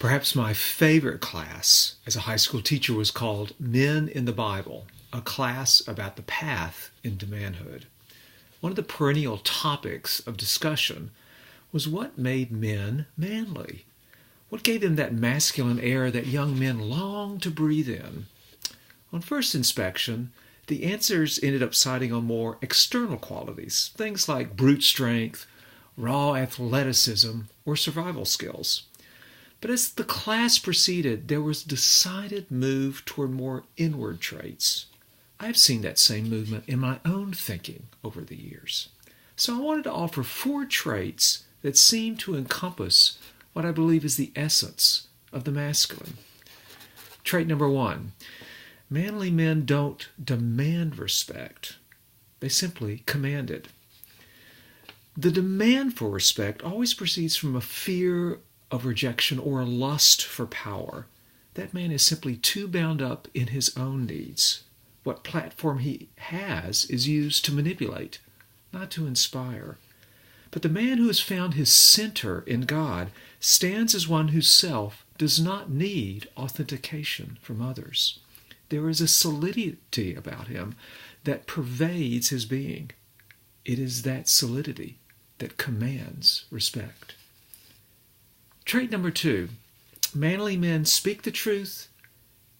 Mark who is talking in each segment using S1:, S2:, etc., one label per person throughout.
S1: Perhaps my favorite class as a high school teacher was called Men in the Bible, a class about the path into manhood. One of the perennial topics of discussion was what made men manly. What gave them that masculine air that young men long to breathe in? On first inspection, the answers ended up citing on more external qualities, things like brute strength, raw athleticism, or survival skills. But as the class proceeded, there was a decided move toward more inward traits. I've seen that same movement in my own thinking over the years. So I wanted to offer 4 traits that seem to encompass what I believe is the essence of the masculine. Trait number 1, manly men don't demand respect. They simply command it. The demand for respect always proceeds from a fear of rejection or a lust for power. That man is simply too bound up in his own needs. What platform he has is used to manipulate, not to inspire. But the man who has found his center in God stands as one whose self does not need authentication from others. There is a solidity about him that pervades his being. It is that solidity that commands respect. Trait number 2, manly men speak the truth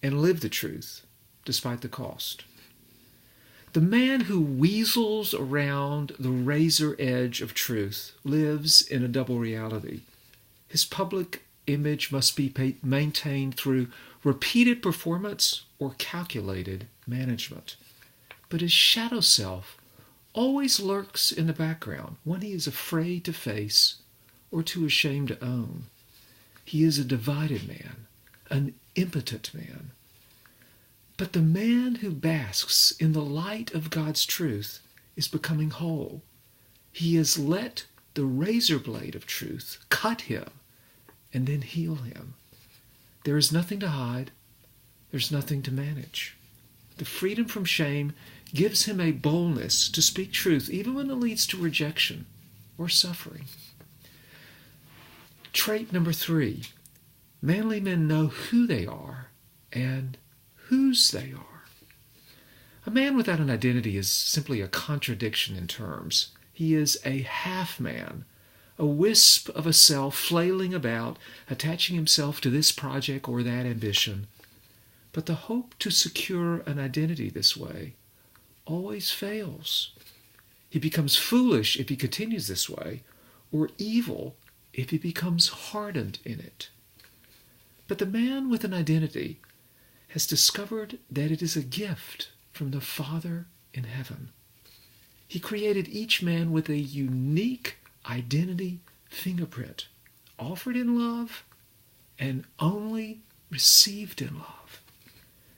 S1: and live the truth despite the cost. The man who weasels around the razor edge of truth lives in a double reality. His public image must be maintained through repeated performance or calculated management. But his shadow self always lurks in the background, one he is afraid to face or too ashamed to own. He is a divided man, an impotent man. But the man who basks in the light of God's truth is becoming whole. He has let the razor blade of truth cut him and then heal him. There is nothing to hide. There's nothing to manage. The freedom from shame gives him a boldness to speak truth even when it leads to rejection or suffering. Trait number 3, manly men know who they are and whose they are. A man without an identity is simply a contradiction in terms. He is a half-man, a wisp of a self flailing about, attaching himself to this project or that ambition. But the hope to secure an identity this way always fails. He becomes foolish if he continues this way, or evil if he becomes hardened in it. But the man with an identity has discovered that it is a gift from the Father in heaven. He created each man with a unique identity fingerprint, offered in love and only received in love.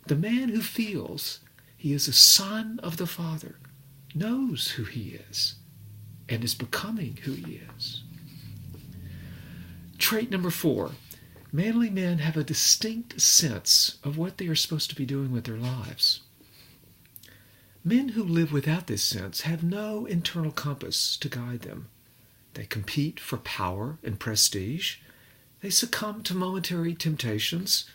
S1: The man who feels he is a son of the Father knows who he is and is becoming who he is. Trait number 4, manly men have a distinct sense of what they are supposed to be doing with their lives. Men who live without this sense have no internal compass to guide them. They compete for power and prestige. They succumb to momentary temptations.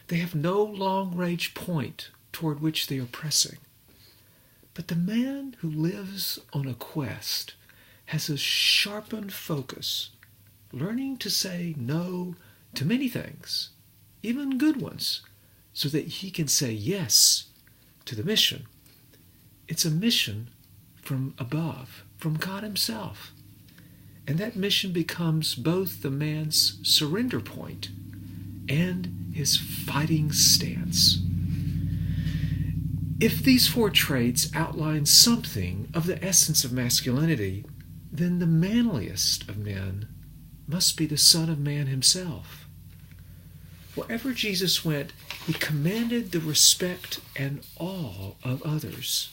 S1: They have no long-range point toward which they are pressing. But the man who lives on a quest has a sharpened focus, learning to say no to many things, even good ones, so that he can say yes to the mission. It's a mission from above, from God himself. And that mission becomes both the man's surrender point and his fighting stance. If these 4 traits outline something of the essence of masculinity, then the manliest of men must be the Son of Man himself. Wherever Jesus went, he commanded the respect and awe of others.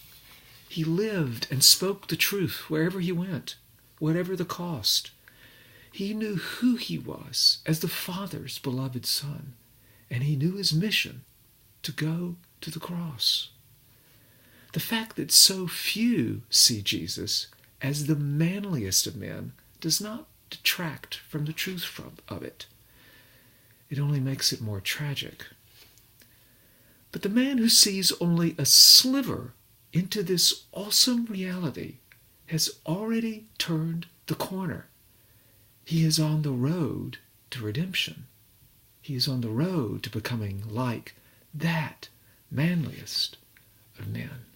S1: He lived and spoke the truth wherever he went, whatever the cost. He knew who he was as the Father's beloved Son, and he knew his mission to go to the cross. The fact that so few see Jesus as the manliest of men does not detract from the truth of it. it only makes it more tragic. But the man who sees only a sliver into this awesome reality has already turned the corner. He is on the road to redemption. He is on the road to becoming like that manliest of men.